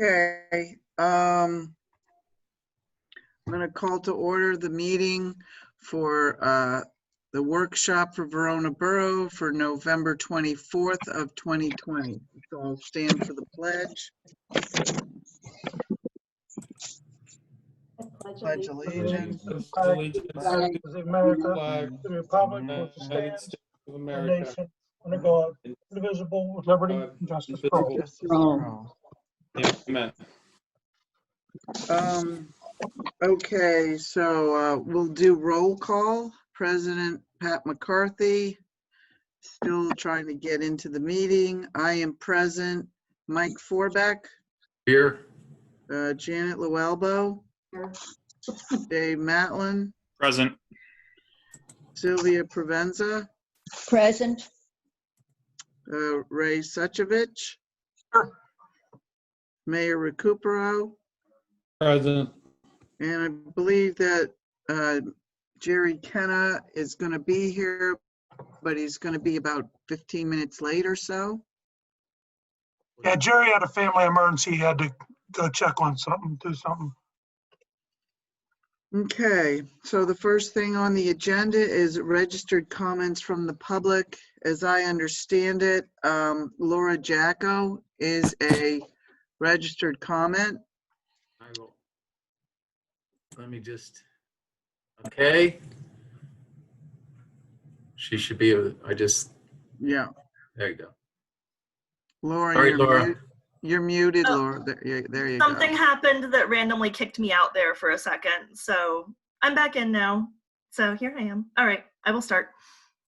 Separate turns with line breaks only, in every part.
Okay, I'm going to call to order the meeting for the workshop for Verona Borough for November 24th of 2020. So I'll stand for the pledge. Pledge allegiance
to the America, to the republic which stands
of
one nation, under God, indivisible, with liberty and justice for all.
Justice for all.
Amen.
Okay, so we'll do roll call. President Pat McCarthy, still trying to get into the meeting. I am present. Mike Forbeck.
Here.
Janet Luelbo.
Here.
Dave Matlin.
Present.
Sylvia Provenza.
Present.
Ray Suchovich.
Sure.
Mayor Recupero.
Present.
And I believe that Jerry Kenna is going to be here, but he's going to be about 15 minutes late or so.
Yeah, Jerry had a family emergency. He had to go check on something, do something.
Okay, so the first thing on the agenda is registered comments from the public. As I understand it, Laura Jacko is a registered comment.
I will. Let me just. Okay. She should be.
Yeah,
There you go.
Laura,
All right,
you're,
Laura.
You're muted,
Oh.
Laura. There you go.
Something happened that randomly kicked me out there for a second. So I'm back in now. So here I am. All right, I will start.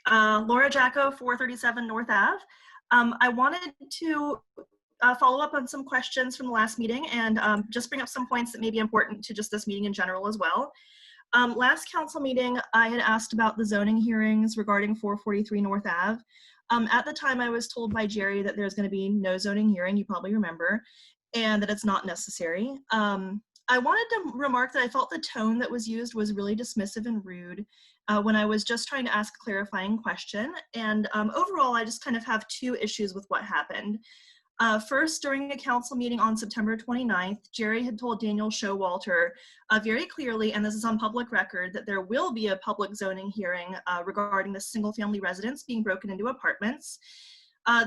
Laura Jacko, 437 North Ave. I wanted to follow up on some questions from the last meeting and just bring up some points that may be important to just this meeting in general as well. Last council meeting, I had asked about the zoning hearings regarding 443 North Ave. At the time, I was told by Jerry that there's going to be no zoning hearing, you probably remember, and that it's not necessary. I wanted to remark that I felt the tone that was used was really dismissive and rude when I was just trying to ask a clarifying question. And overall, I just kind of have two issues with what happened. First, during a council meeting on September 29th, Jerry had told Daniel Showalter very clearly, and this is on public record, that there will be a public zoning hearing regarding the single-family residence being broken into apartments.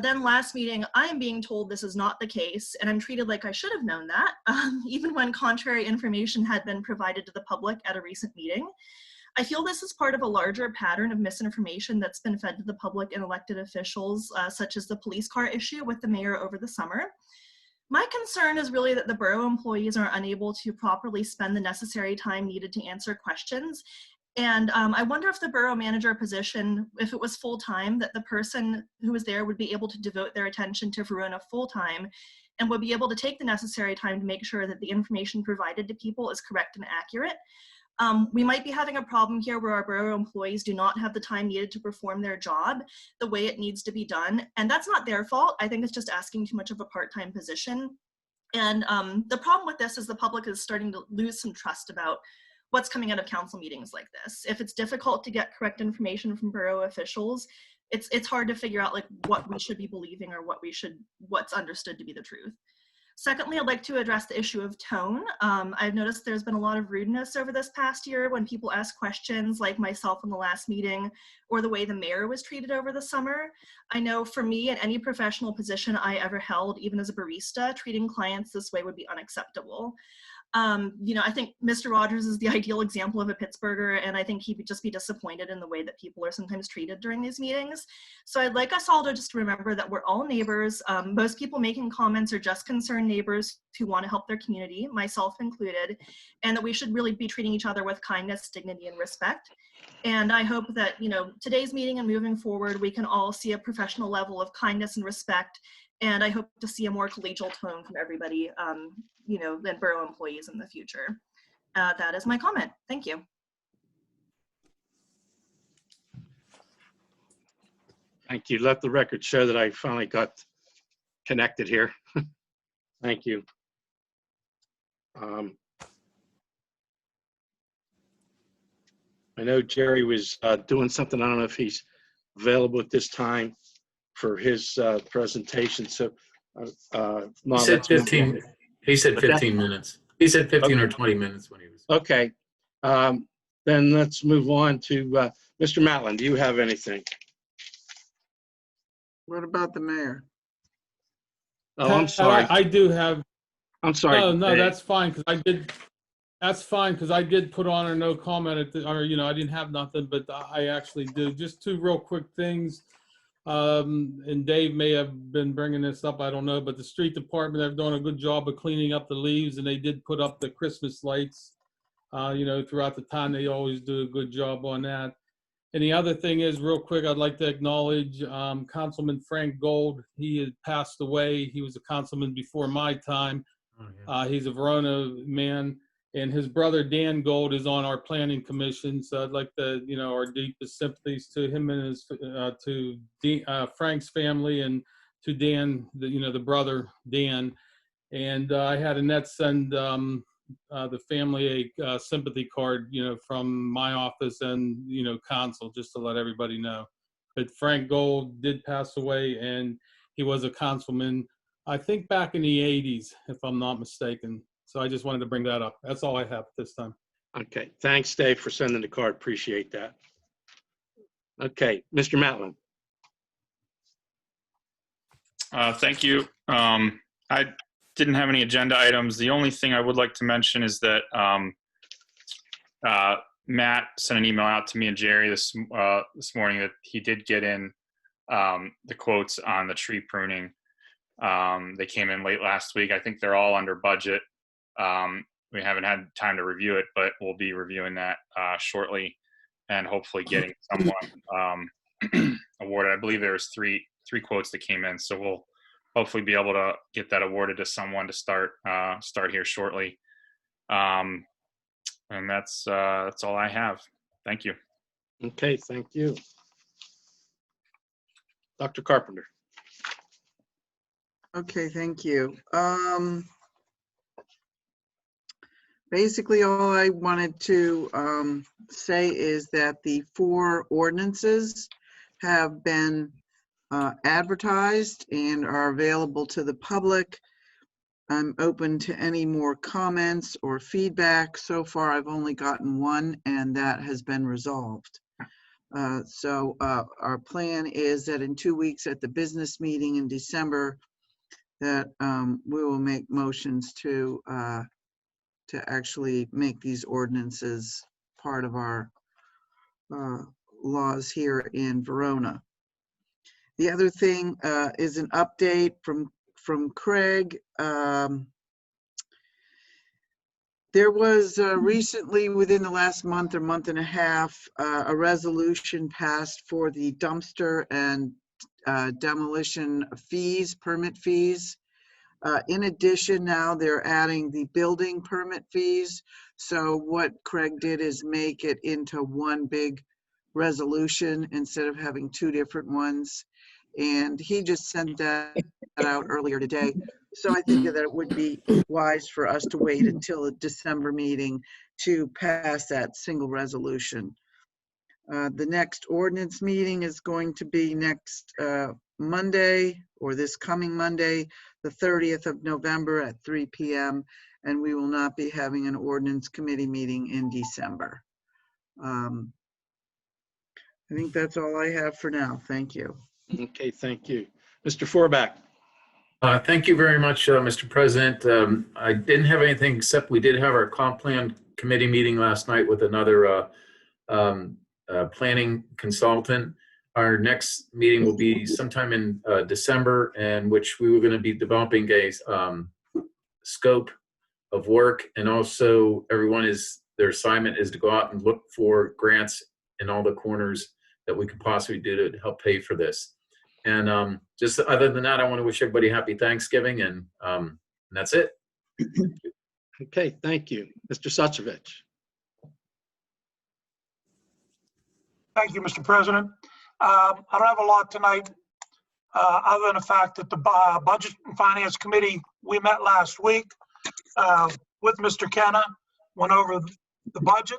Then last meeting, I am being told this is not the case, and I'm treated like I should have known that, even when contrary information had been provided to the public at a recent meeting. I feel this is part of a larger pattern of misinformation that's been fed to the public and elected officials, such as the police car issue with the mayor over the summer. My concern is really that the borough employees are unable to properly spend the necessary time needed to answer questions. And I wonder if the borough manager position, if it was full-time, that the person who was there would be able to devote their attention to Verona full-time and would be able to take the necessary time to make sure that the information provided to people is correct and accurate. We might be having a problem here where our borough employees do not have the time needed to perform their job the way it needs to be done. And that's not their fault. I think it's just asking too much of a part-time position. And the problem with this is the public is starting to lose some trust about what's coming out of council meetings like this. If it's difficult to get correct information from borough officials, it's hard to figure out like what we should be believing or what's understood to be the truth. Secondly, I'd like to address the issue of tone. I've noticed there's been a lot of rudeness over this past year when people ask questions like myself in the last meeting or the way the mayor was treated over the summer. I know for me, in any professional position I ever held, even as a barista, treating clients this way would be unacceptable. I think Mr. Rogers is the ideal example of a Pittsburgher, and I think he would just be disappointed in the way that people are sometimes treated during these meetings. So I'd like us all to just remember that we're all neighbors. Most people making comments are just concerned neighbors who want to help their community, myself included, and that we should really be treating each other with kindness, dignity, and respect. And I hope that, today's meeting and moving forward, we can all see a professional level of kindness and respect. And I hope to see a more collegial tone from everybody, than borough employees in the future. That is my comment. Thank you.
Thank you. Let the record show that I finally got connected here. Thank you. I know Jerry was doing something. I don't know if he's available at this time for his presentation. So
He said 15. He said
But that-
15 minutes. He said 15 or 20 minutes when he was.
Okay. Then let's move on to Mr. Matlin. Do you have anything?
What about the mayor?
Oh, I'm sorry.
I do have,
I'm sorry.
no,
Dave.
that's fine, because that's fine, because I did put on a no comment at the, or, I didn't have nothing, but I actually do. Just two real quick things. And Dave may have been bringing this up, I don't know, but the street department, they're doing a good job of cleaning up the leaves, and they did put up the Christmas lights. Throughout the time, they always do a good job on that. And the other thing is, real quick, I'd like to acknowledge Councilman Frank Gold. He had passed away. He was a councilman before my time.
Oh, yeah.
He's a Verona man, and his brother Dan Gold is on our planning commission. So I'd like to, our deepest sympathies to him and his, Frank's family, and to Dan, the brother Dan. And I had Annette send the family a sympathy card, from my office and, council, just to let everybody know. But Frank Gold did pass away, and he was a councilman, I think back in the 80s, if I'm not mistaken. So I just wanted to bring that up. That's all I have this time.
Okay. Thanks, Dave, for sending the card. Appreciate that. Okay. Mr. Matlin.
Thank you. I didn't have any agenda items. The only thing I would like to mention is that Matt sent an email out to me and Jerry this morning that he did get in the quotes on the tree pruning. They came in late last week. I think they're all under budget. We haven't had time to review it, but we'll be reviewing that shortly and hopefully getting someone awarded. I believe there's three quotes that came in, so we'll hopefully be able to get that awarded to someone to start here shortly. And that's all I have. Thank you.
Okay. Thank you. Dr. Carpenter.
Okay, thank you. Basically, all I wanted to say is that the 4 ordinances have been advertised and are available to the public. I'm open to any more comments or feedback. So far, I've only gotten one, and that has been resolved. So our plan is that in 2 weeks at the business meeting in December, that we will make motions to actually make these ordinances part of our laws here in Verona. The other thing is an update from Craig. There was recently, within the last month or month and a half, a resolution passed for the dumpster and demolition fees, permit fees. In addition, now they're adding the building permit fees. So what Craig did is make it into one big resolution instead of having 2 different ones. And he just sent that out earlier today. So I think that it would be wise for us to wait until the December meeting to pass that single resolution. The next ordinance meeting is going to be next Monday, or this coming Monday, the 30th of November at 3 p.m. And we will not be having an ordinance committee meeting in December. I think that's all I have for now. Thank you.
Okay. Thank you. Mr. Forback.
Thank you very much, Mr. President. I didn't have anything except we did have our comp plan committee meeting last night with another planning consultant. Our next meeting will be sometime in December, in which we were going to be developing a scope of work, and also their assignment is to go out and look for grants in all the corners that we could possibly do to help pay for this. And just other than that, I want to wish everybody happy Thanksgiving, and that's it.
Okay. Thank you. Mr. Suchovich.
Thank you, Mr. President. I don't have a lot tonight, other than the fact that the Budget and Finance Committee, we met last week with Mr. Kenna, went over the budget.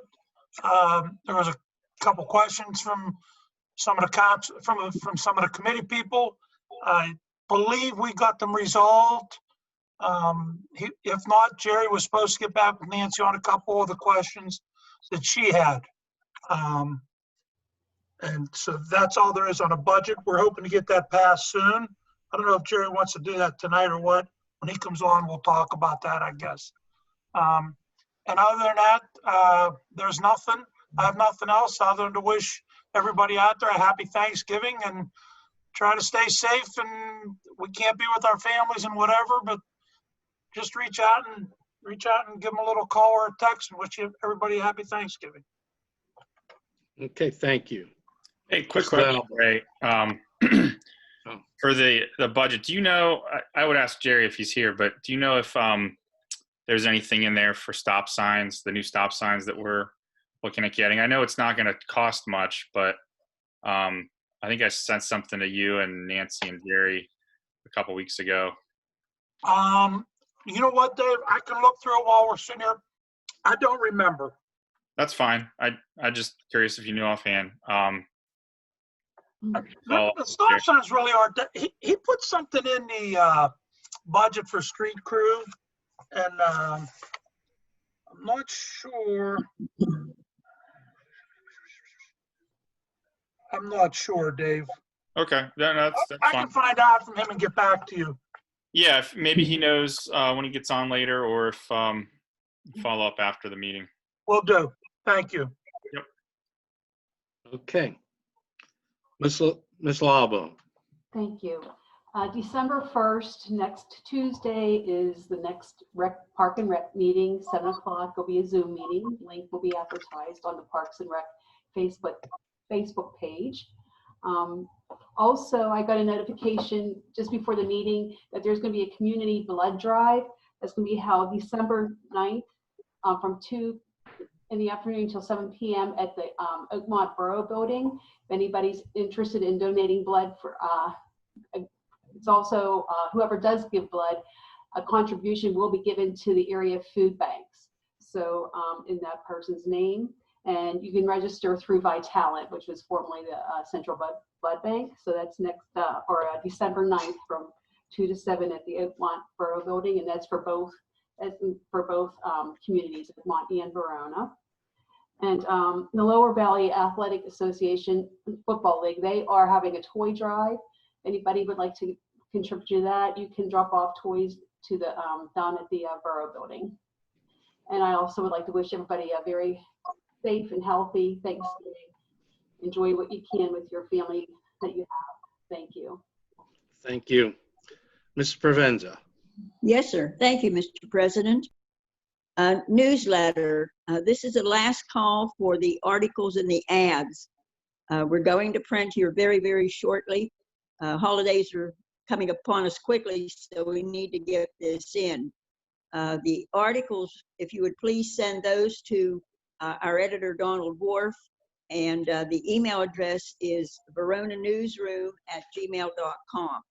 There was a couple questions from some of the from some of the committee people. I believe we got them resolved. If not, Jerry was supposed to get back with Nancy on a couple of the questions that she had. And so that's all there is on a budget. We're hoping to get that passed soon. I don't know if Jerry wants to do that tonight or what. When he comes on, we'll talk about that, I guess. And other than that, there's nothing. I have nothing else other than to wish everybody out there a happy Thanksgiving and try to stay safe. And we can't be with our families and whatever, but just reach out and give them a little call or a text and wish everybody a happy Thanksgiving.
Okay, thank you.
Hey, quick
Mr.
question,
Alba.
Ray. For the budget, do you know, I would ask Jerry if he's here, but do you know if there's anything in there for stop signs, the new stop signs that we're looking at getting? I know it's not going to cost much, but I think I sent something to you and Nancy and Jerry a couple weeks ago.
You know what, Dave? I can look through it while we're sitting here. I don't remember.
That's fine. I just curious if you knew offhand.
The stop signs really are. He put something in the budget for street crew, and I'm not sure. I'm not sure, Dave.
Okay, that's
I
fine.
can find out from him and get back to you.
Yeah, if maybe he knows when he gets on later, or if follow up after the meeting.
Will do. Thank you.
Okay. Ms. Alba.
Thank you. December 1st, next Tuesday, is the next Park and Rec meeting, 7 o'clock. Will be a Zoom meeting. Link will be advertised on the Parks and Rec Facebook page. Also, I got a notification just before the meeting that there's going to be a community blood drive that's going to be held December 9th from 2 in the afternoon until 7 p.m. at the Verona Borough building. If anybody's interested in donating blood for, it's also whoever does give blood, a contribution will be given to the area food banks. So in that person's name, and you can register through Vitalent, which was formerly the Central Blood Bank. So that's next, December 9th from 2 to 7 at the Verona Borough building, and that's for both communities, Vermont and Verona. And the Lower Valley Athletic Association Football League, they are having a toy drive. Anybody would like to contribute to that, you can drop off toys to the down at the Borough building. And I also would like to wish everybody a very safe and healthy Thanksgiving. Enjoy what you can with your family that you have. Thank you.
Thank you. Ms. Provenza.
Yes, sir. Thank you, Mr. President. Newsletter. This is the last call for the articles and the ads. We're going to print here very, very shortly. Holidays are coming upon us quickly, so we need to get this in. The articles, if you would please send those to our editor, Donald Worf, and the email address is veronanewsroom@gmail.com.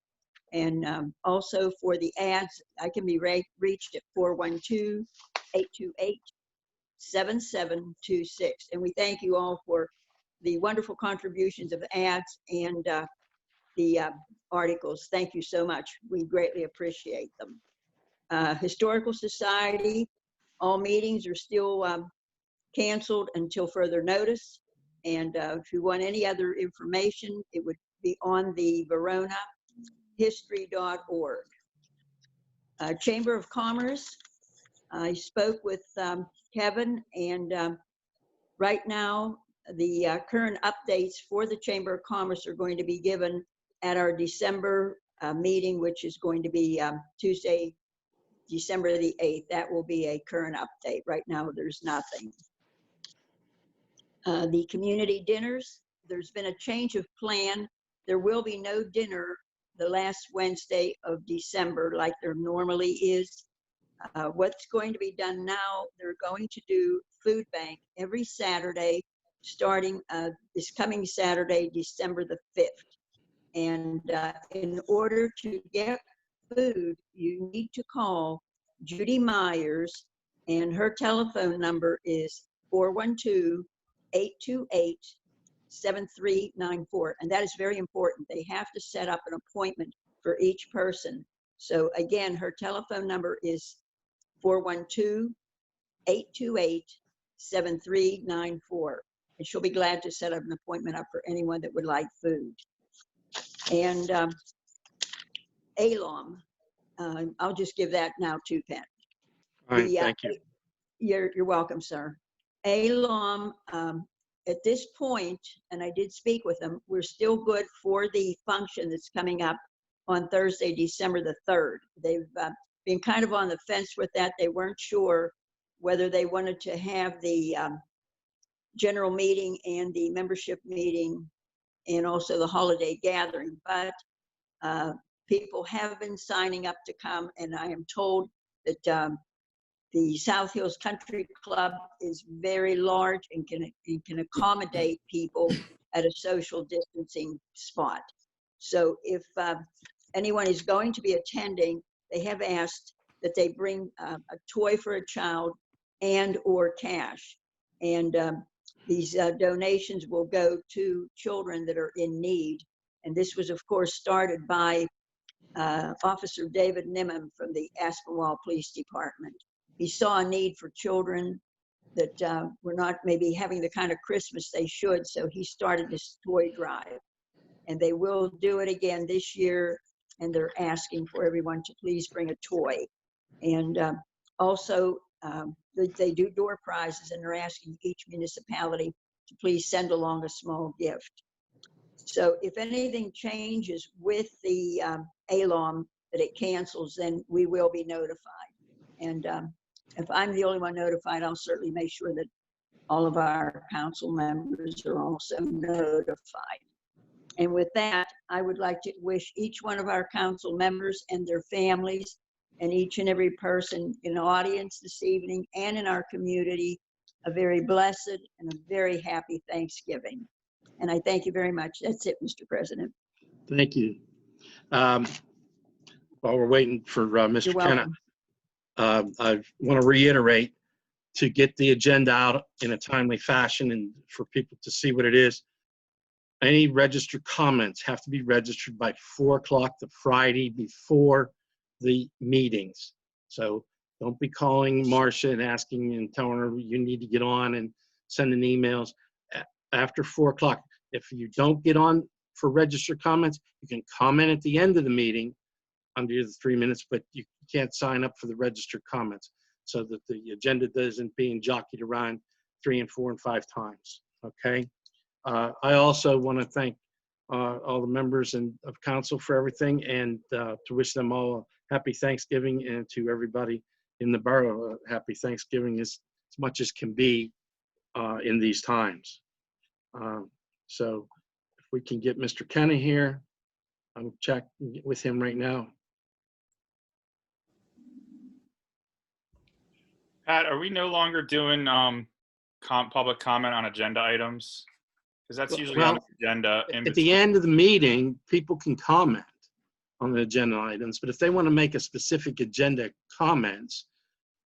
And also for the ads, I can be reached at 412-828-7726. And we thank you all for the wonderful contributions of ads and the articles. Thank you so much. We greatly appreciate them. Historical Society, all meetings are still canceled until further notice. And if you want any other information, it would be on the veronahistory.org. Chamber of Commerce, I spoke with Kevin, and right now the current updates for the Chamber of Commerce are going to be given at our December meeting, which is going to be Tuesday, December the 8th. That will be a current update. Right now, there's nothing. The community dinners, there's been a change of plan. There will be no dinner the last Wednesday of December like there normally is. What's going to be done now, they're going to do food bank every Saturday, starting this coming Saturday, December the 5th. And in order to get food, you need to call Judy Myers, and her telephone number is 412-828-7394. And that is very important. They have to set up an appointment for each person. So again, her telephone number is 412-828-7394. And she'll be glad to set up an appointment up for anyone that would like food. And ALOM, I'll just give that now to Pat.
All right, thank you.
You're welcome, sir. ALOM, at this point, and I did speak with them, we're still good for the function that's coming up on Thursday, December the 3rd. They've been kind of on the fence with that. They weren't sure whether they wanted to have the general meeting and the membership meeting and also the holiday gathering, but people have been signing up to come, and I am told that the South Hills Country Club is very large and can accommodate people at a social distancing spot. So if anyone is going to be attending, they have asked that they bring a toy for a child and or cash. And these donations will go to children that are in need. And this was, of course, started by Officer David Nimham from the Aspinwall Police Department. He saw a need for children that were not maybe having the kind of Christmas they should, so he started this toy drive. And they will do it again this year, and they're asking for everyone to please bring a toy. And also, they do door prizes, and they're asking each municipality to please send along a small gift. So if anything changes with the ALOM that it cancels, then we will be notified. And if I'm the only one notified, I'll certainly make sure that all of our council members are also notified. And with that, I would like to wish each one of our council members and their families and each and every person in the audience this evening and in our community a very blessed and a very happy Thanksgiving. And I thank you very much. That's it, Mr. President.
Thank you. While we're waiting for Mr.
You're
Kennett,
welcome.
I want to reiterate to get the agenda out in a timely fashion and for people to see what it is. Any registered comments have to be registered by 4 o'clock the Friday before the meetings. So don't be calling Marcia and asking and telling her you need to get on and sending emails after 4 o'clock. If you don't get on for registered comments, you can comment at the end of the meeting under the 3 minutes, but you can't sign up for the registered comments so that the agenda isn't being jockeyed around 3 and 4 and 5 times, okay? I also want to thank all the members of council for everything, and to wish them all a happy Thanksgiving, and to everybody in the borough a happy Thanksgiving as much as can be in these times. So if we can get Mr. Kenny here, I'm checking with him right now.
Pat, are we no longer doing public comment on agenda items? Because that's usually on the agenda.
At the end of the meeting, people can comment on the agenda items, but if they want to make a specific agenda comments,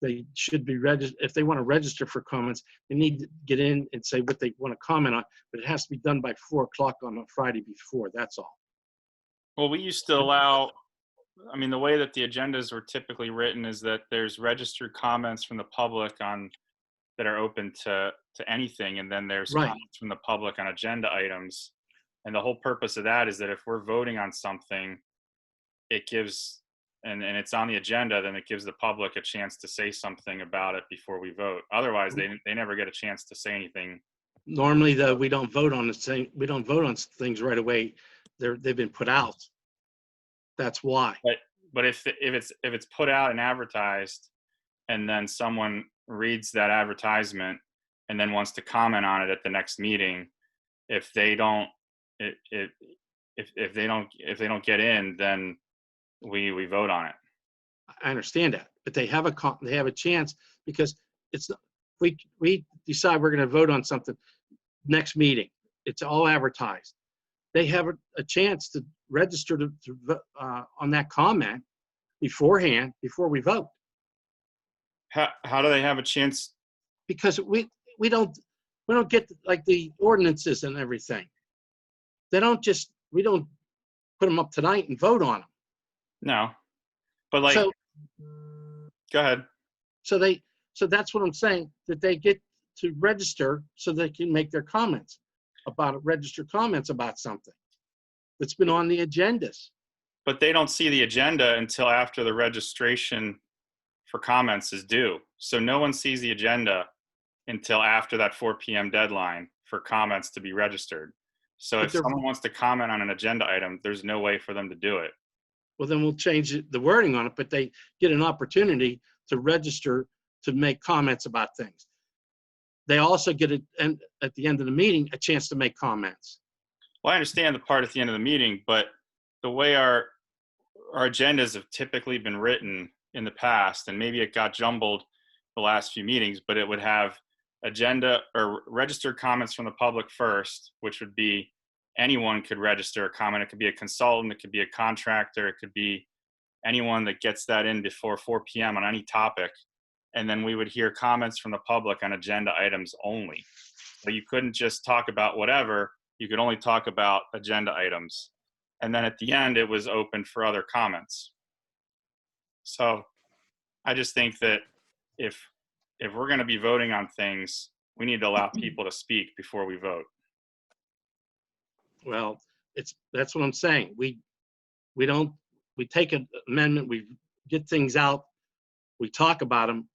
they should be registered. If they want to register for comments, they need to get in and say what they want to comment on, but it has to be done by 4 o'clock on a Friday before, that's all.
Well, we used to allow, I mean, the way that the agendas were typically written is that there's registered comments from the public on that are open to anything, and then there's
Right.
comments from the public on agenda items. And the whole purpose of that is that if we're voting on something, it gives, and it's on the agenda, then it gives the public a chance to say something about it before we vote. Otherwise, they never get a chance to say anything.
Normally, though, we don't vote on things right away. They've been put out. That's why.
But if it's put out and advertised, and then someone reads that advertisement and then wants to comment on it at the next meeting, if they don't get in, then we vote on it.
I understand that, but they have a chance, because we decide we're going to vote on something next meeting. It's all advertised. They have a chance to register on that comment beforehand, before we vote.
How do they have a chance?
Because we don't get like the ordinances and everything. We don't put them up tonight and vote on them.
No. But like,
So,
go ahead.
so that's what I'm saying, that they get to register so they can make their comments register comments about something that's been on the agendas.
But they don't see the agenda until after the registration for comments is due. So no one sees the agenda until after that 4 p.m. deadline for comments to be registered. So
But
if
they're-
someone wants to comment on an agenda item, there's no way for them to do it.
Well, then we'll change the wording on it, but they get an opportunity to register to make comments about things. They also get and at the end of the meeting, a chance to make comments.
Well, I understand the part at the end of the meeting, but the way our agendas have typically been written in the past, and maybe it got jumbled the last few meetings, but it would have agenda or registered comments from the public first, which would be anyone could register a comment. It could be a consultant, it could be a contractor, it could be anyone that gets that in before 4 p.m. on any topic. And then we would hear comments from the public on agenda items only. So you couldn't just talk about whatever, you could only talk about agenda items. And then at the end, it was open for other comments. So I just think that if we're going to be voting on things, we need to allow people to speak before we vote.
Well, that's what I'm saying. We take an amendment, we get things out, we talk about them.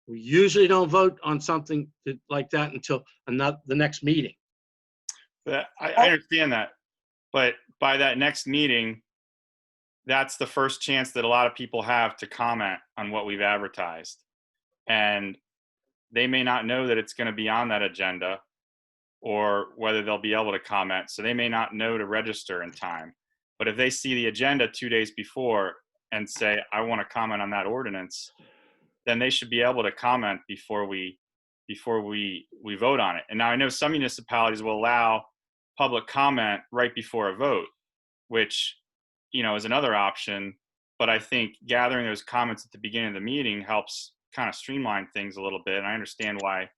We usually don't vote on something like that until the next meeting.
I understand that, but by that next meeting, that's the first chance that a lot of people have to comment on what we've advertised. And they may not know that it's going to be on that agenda or whether they'll be able to comment. So they may not know to register in time. But if they see the agenda 2 days before and say, I want to comment on that ordinance, then they should be able to comment before we vote on it. And now I know some municipalities will allow public comment right before a vote, which, is another option. But I think gathering those comments at the beginning of the meeting helps kind of streamline things a little bit. And I understand why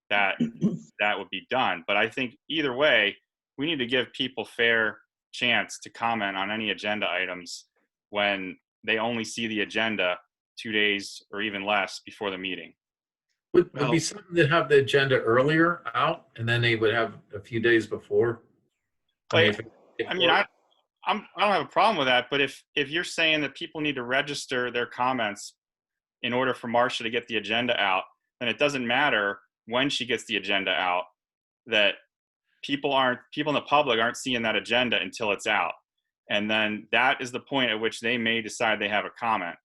that would be done. But I think either way, we need to give people fair chance to comment on any agenda items when they only see the agenda 2 days or even less before the meeting.
Would be something to have the agenda earlier out, and then they would have a few days before.
I don't have a problem with that, but if you're saying that people need to register their comments in order for Marcia to get the agenda out, then it doesn't matter when she gets the agenda out, that people in the public aren't seeing that agenda until it's out. And then that is the point at which they may decide they have a comment.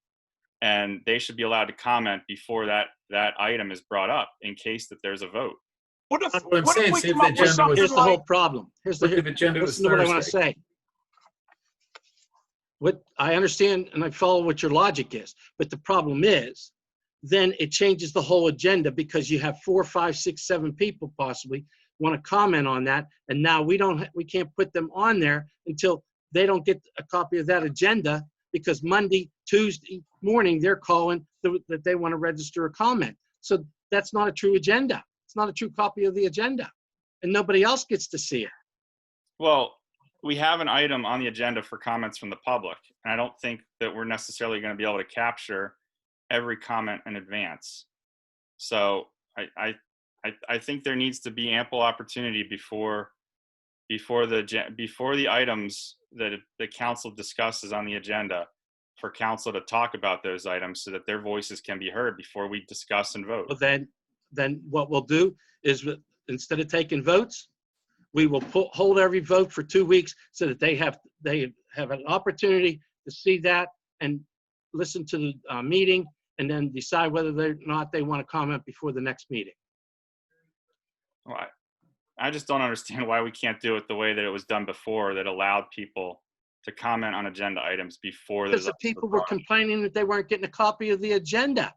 And they should be allowed to comment before that item is brought up in case that there's a vote.
What if,
That's what I'm
what if
saying.
we
See if
come
the
up with
agenda
something
was-
Here's the
like,
whole problem.
What if the agenda was
Listen to what I want to
Thursday?
say. What I understand and I follow what your logic is, but the problem is, then it changes the whole agenda because you have 4, 5, 6, 7 people possibly want to comment on that, and now we can't put them on there until they don't get a copy of that agenda, because Monday, Tuesday morning they're calling that they want to register a comment. So that's not a true agenda. It's not a true copy of the agenda, and nobody else gets to see it.
Well, we have an item on the agenda for comments from the public, and I don't think that we're necessarily going to be able to capture every comment in advance. So I think there needs to be ample opportunity before the items that the council discusses on the agenda for council to talk about those items so that their voices can be heard before we discuss and vote.
Well, then what we'll do is, instead of taking votes, we will hold every vote for 2 weeks so that they have an opportunity to see that and listen to the meeting, and then decide whether or not they want to comment before the next meeting.
Well, I just don't understand why we can't do it the way that it was done before, that allowed people to comment on agenda items before
Because the people were complaining that they weren't getting a copy of the agenda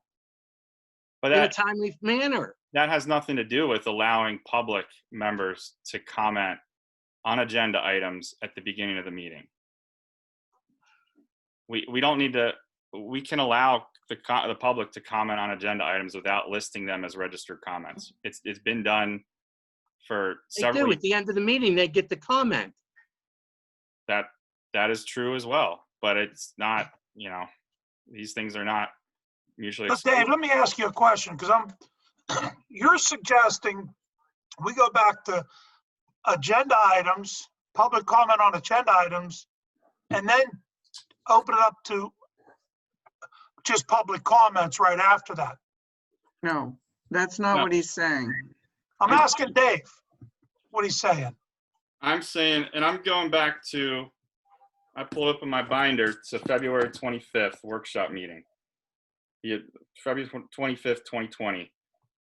but
in a
that
timely manner.
has nothing to do with allowing public members to comment on agenda items at the beginning of the meeting. We don't need to. We can allow the public to comment on agenda items without listing them as registered comments. It's been done for
They
several.
do. At the end of the meeting, they get the comment.
That is true as well, but it's not. these things are not usually.
But Dave, let me ask you a question, because you're suggesting we go back to agenda items, public comment on agenda items, and then open it up to just public comments right after that.
No, that's not
No.
what he's saying.
I'm asking Dave what he's saying.
I'm saying, and I'm going back to, I pulled up in my binder to February 25th workshop meeting. February 25th, 2020.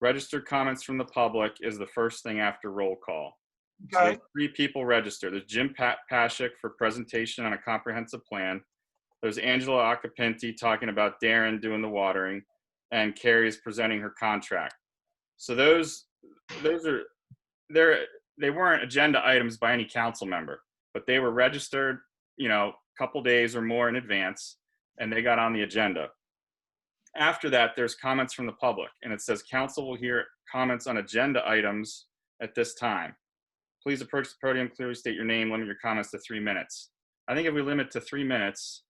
Registered comments from the public is the first thing after roll call. So
Okay.
there's 3 people registered. There's Jim Pashik for presentation on a comprehensive plan. There's Angela Acapinti talking about Darren doing the watering, and Carrie is presenting her contract. So those are, they weren't agenda items by any council member, but they were registered, a couple days or more in advance, and they got on the agenda. After that, there's comments from the public, and it says council will hear comments on agenda items at this time. Please approach the podium, clearly state your name, limit your comments to 3 minutes. I think if we limit to 3 minutes,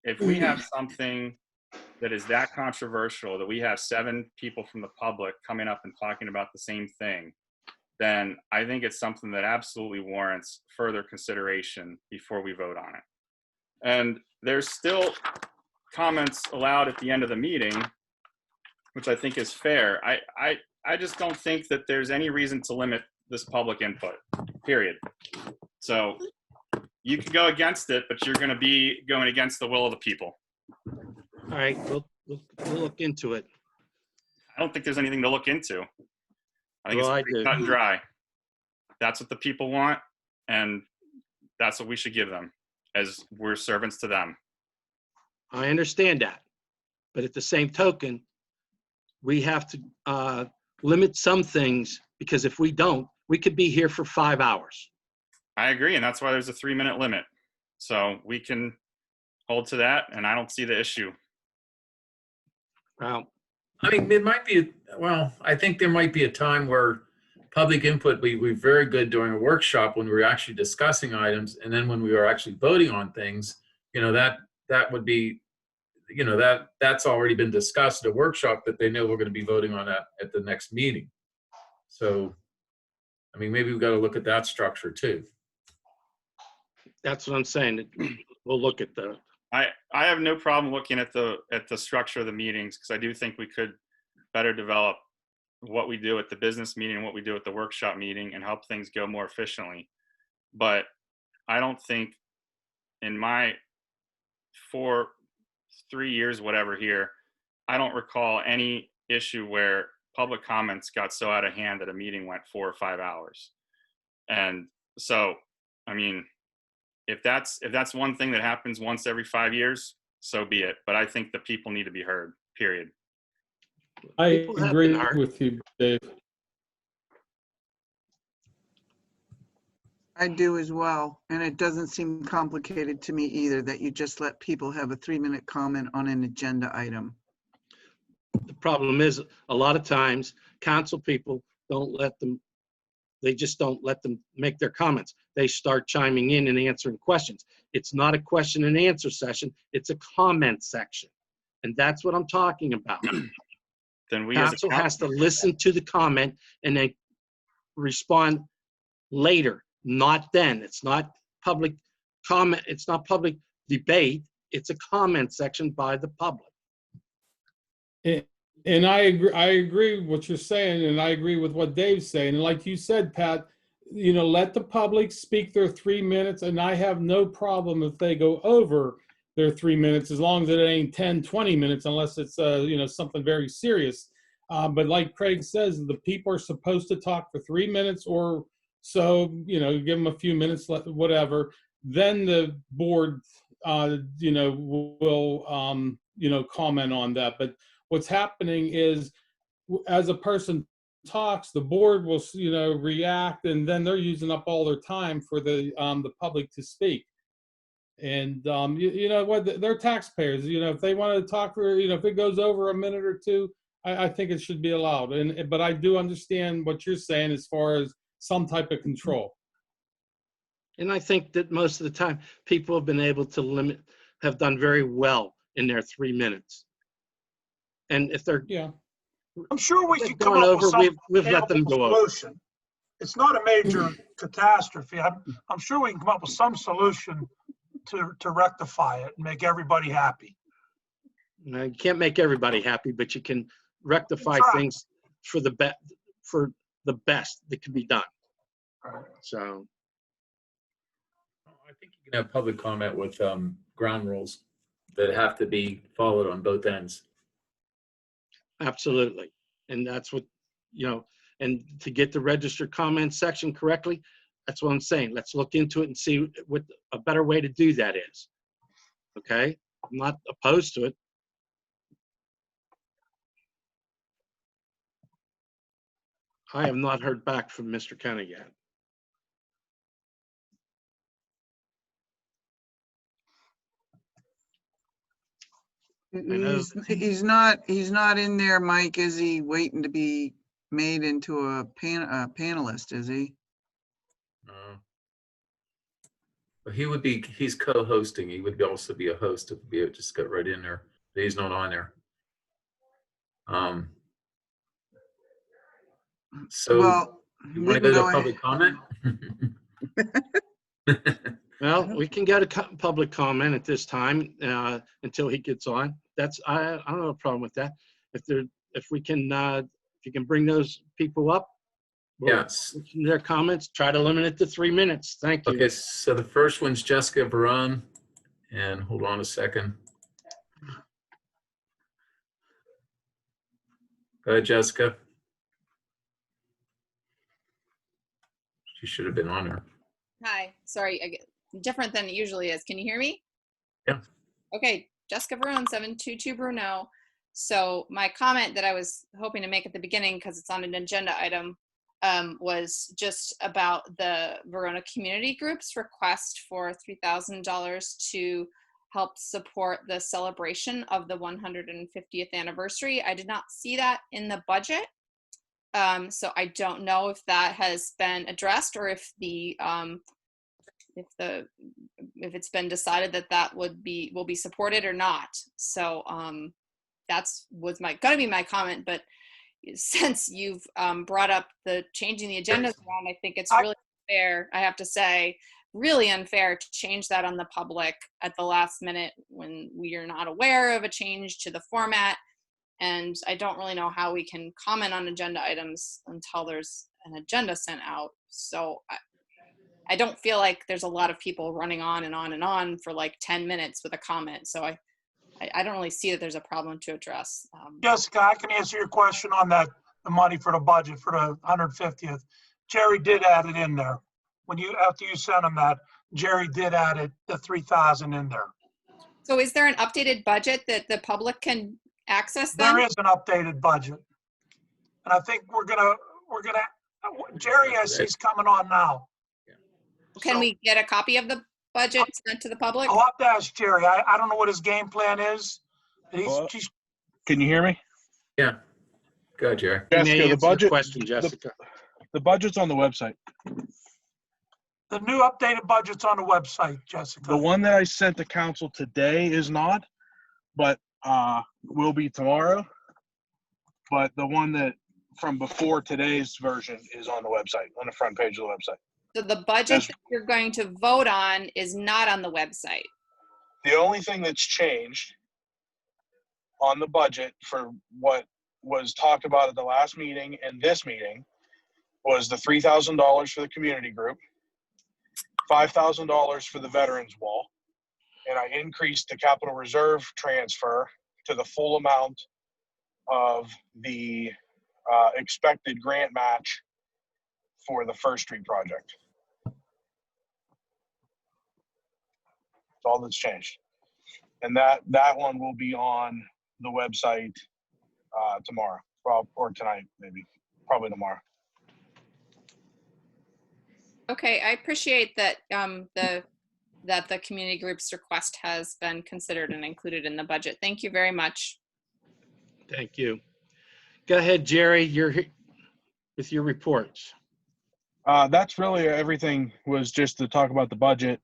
if we have something that is that controversial, that we have 7 people from the public coming up and talking about the same thing, then I think it's something that absolutely warrants further consideration before we vote on it. And there's still comments allowed at the end of the meeting, which I think is fair. I just don't think that there's any reason to limit this public input, period. So you can go against it, but you're going to be going against the will of the people.
All right, we'll look into it.
I don't think there's anything to look into. I think
Well, I
it's pretty
do.
cut and dry. That's what the people want, and that's what we should give them, as we're servants to them.
I understand that. But at the same token, we have to limit some things, because if we don't, we could be here for 5 hours.
I agree, and that's why there's a 3-minute limit. So we can hold to that, and I don't see the issue.
Well,
I mean, it might be, well, I think there might be a time where public input would be very good during a workshop when we were actually discussing items. And then when we were actually voting on things, that would be, that's already been discussed at a workshop that they know we're going to be voting on that at the next meeting. So, I mean, maybe we've got to look at that structure too.
that's what I'm saying. We'll look at the,
I have no problem looking at the structure of the meetings, because I do think we could better develop what we do at the business meeting and what we do at the workshop meeting and help things go more efficiently. But I don't think in my 3 years, whatever here, I don't recall any issue where public comments got so out of hand that a meeting went 4 or 5 hours. And so, I mean, if that's one thing that happens once every 5 years, so be it. But I think the people need to be heard, period.
I
People have
agree
been hurt.
with you, Dave.
I do as well. And it doesn't seem complicated to me either, that you just let people have a 3-minute comment on an agenda item.
the problem is, a lot of times, council people they just don't let them make their comments. They start chiming in and answering questions. It's not a question and answer session, it's a comment section. And that's what I'm talking about.
Then we as a
Council has to listen to the comment and then respond later, not then. It's not public comment, it's not public debate, it's a comment section by the public.
And I agree with what you're saying, and I agree with what Dave's saying. And like you said, Pat, let the public speak their 3 minutes, and I have no problem if they go over their 3 minutes, as long as it ain't 10, 20 minutes, unless it's, something very serious. But like Craig says, the people are supposed to talk for 3 minutes or so, give them a few minutes, whatever. Then the board, will, comment on that. But what's happening is, as a person talks, the board will, react, and then they're using up all their time for the public to speak. And you know what? They're taxpayers. If they want to talk for, if it goes over a minute or two, I think it should be allowed. But I do understand what you're saying as far as some type of control.
And I think that most of the time, people have been able to have done very well in their 3 minutes. And if they're
Yeah.
I'm sure we
They've
can come
gone
up
over,
with some
we've let them
amicable
go over.
solution. It's not a major catastrophe. I'm sure we can come up with some solution to rectify it and make everybody happy.
Now, you can't make everybody happy, but you can rectify
Try.
things for the best that can be done.
Right.
So,
I think you can have public comment with ground rules that have to be followed on both ends.
absolutely. And that's what, and to get the registered comment section correctly, that's what I'm saying. Let's look into it and see what a better way to do that is. Okay? I'm not opposed to it. I have not heard back from Mr. Kenny yet. I know.
He's not in there, Mike. Is he waiting to be made into a panelist, is he?
But he's co-hosting. He would also be a host if we just got right in there. But he's not on there. So
Well,
you
we
want to
can
go
go
to
ahead.
public comment?
Well, we can go to public comment at this time until he gets on. I don't have a problem with that. If you can bring those people up.
Yes.
Their comments, try to limit it to 3 minutes. Thank you.
Okay, so the first one's Jessica Verona, and hold on a second. Go ahead, Jessica. She should have been on there.
Hi, sorry, different than it usually is. Can you hear me?
Yeah.
Okay, Jessica Verone, 722 Bruno. So my comment that I was hoping to make at the beginning, because it's on an agenda item, was just about the Verona Community Group's request for $3,000 to help support the celebration of the 150th anniversary. I did not see that in the budget. So I don't know if that has been addressed, or if it's been decided that will be supported or not. So was gonna be my comment, but since you've brought up the changing the agendas around, I think it's really fair. I have to say, really unfair to change that on the public at the last minute when we are not aware of a change to the format. And I don't really know how we can comment on agenda items until there's an agenda sent out. So I don't feel like there's a lot of people running on and on and on for like 10 minutes with a comment. So I don't really see that there's a problem to address.
Jessica, I can answer your question on that, the money for the budget for the 150th. Jerry did add it in there. After you sent him that, Jerry did add it, the 3,000 in there.
So is there an updated budget that the public can access then?
There is an updated budget. And I think Jerry, he's coming on now.
Can we get a copy of the budget sent to the public?
I'll have to ask Jerry. I don't know what his game plan is.
Can you hear me?
Yeah. Go ahead, Jerry.
Jessica, the budget
question, Jessica.
The budget's on the website.
The new updated budget's on the website, Jessica.
The one that I sent to council today is not, but will be tomorrow. But the one that from before today's version is on the website, on the front page of the website.
So the budget that you're going to vote on is not on the website.
The only thing that's changed on the budget for what was talked about at the last meeting and this meeting was the $3,000 for the community group, $5,000 for the veterans wall, and I increased the capital reserve transfer to the full amount of the expected grant match for the First Street project. That's all that's changed. And that one will be on the website tomorrow, or tonight, maybe, probably tomorrow.
Okay, I appreciate that the community group's request has been considered and included in the budget. Thank you very much.
Thank you. Go ahead, Jerry. You're here with your reports.
That's really everything, was just to talk about the budget.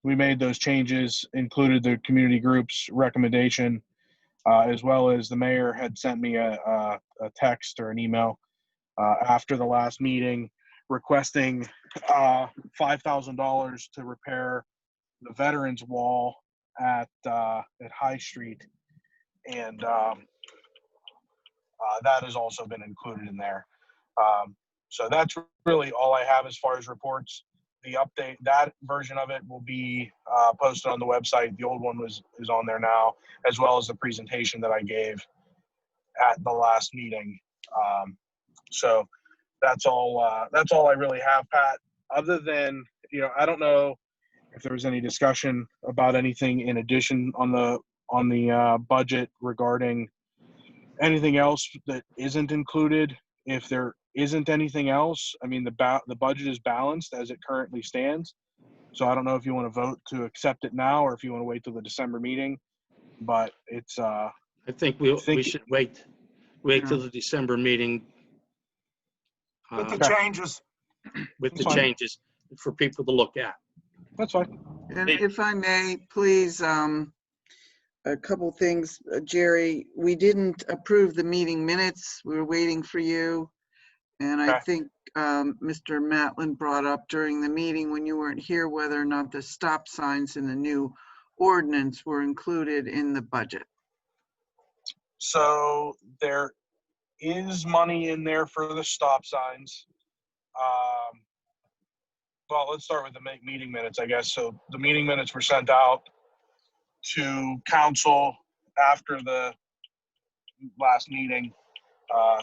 we made those changes, included the community group's recommendation, as well as the mayor had sent me a text or an email after the last meeting requesting $5,000 to repair the Veterans Wall at High Street, and that has also been included in there. So that's really all I have as far as reports. The update, that version of it will be posted on the website. The old one is on there now, as well as the presentation that I gave at the last meeting. So that's all I really have, Pat, other than, I don't know if there was any discussion about anything in addition on the budget regarding anything else that isn't included. If there isn't anything else, I mean, the budget is balanced as it currently stands. So I don't know if you want to vote to accept it now or if you want to wait till the December meeting, but it's,
I think we should wait till the December meeting.
With the changes.
With the
That's fine.
changes for people to look at.
that's fine.
And if I may, please, a couple things, Jerry, we didn't approve the meeting minutes. We were waiting for you. And I
Okay.
think Mr. Matlin brought up during the meeting when you weren't here whether or not the stop signs in the new ordinance were included in the budget.
So there is money in there for the stop signs. Well, let's start with the meeting minutes, I guess. So the meeting minutes were sent out to council after the last meeting.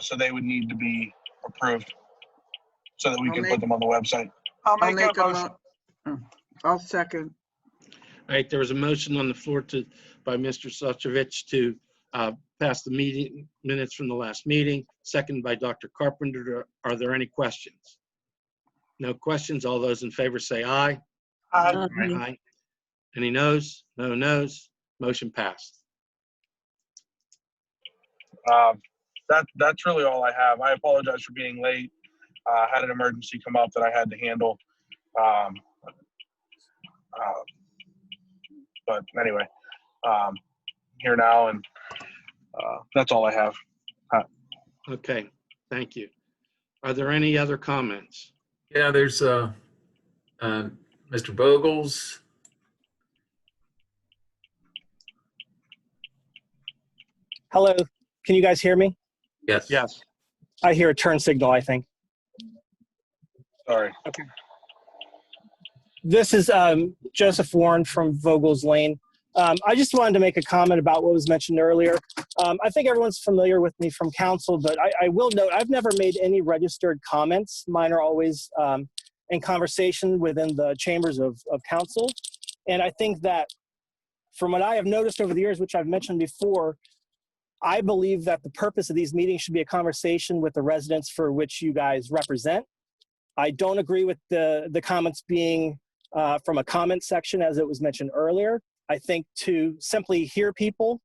So they would need to be approved so that we can put them on the website.
I'll make that motion.
I'll second.
All right, there was a motion on the floor by Mr. Suchovich to pass the meeting minutes from the last meeting, seconded by Dr. Carpenter. Are there any questions? No questions. All those in favor say aye.
Aye.
Aye. Any noes? No noes. Motion passed.
That's really all I have. I apologize for being late. Had an emergency come up that I had to handle. But anyway, here now, and that's all I have.
Okay, thank you. Are there any other comments?
Yeah, there's Mr. Bogles.
Hello, can you guys hear me?
Yes.
Yes.
I hear a turn signal, I think.
Sorry.
This is Joseph Warren from Vogel's Lane. I just wanted to make a comment about what was mentioned earlier. I think everyone's familiar with me from council, but I will note I've never made any registered comments. Mine are always in conversation within the chambers of council. And I think that from what I have noticed over the years, which I've mentioned before, I believe that the purpose of these meetings should be a conversation with the residents for which you guys represent. I don't agree with the comments being from a comment section as it was mentioned earlier. I think to simply hear people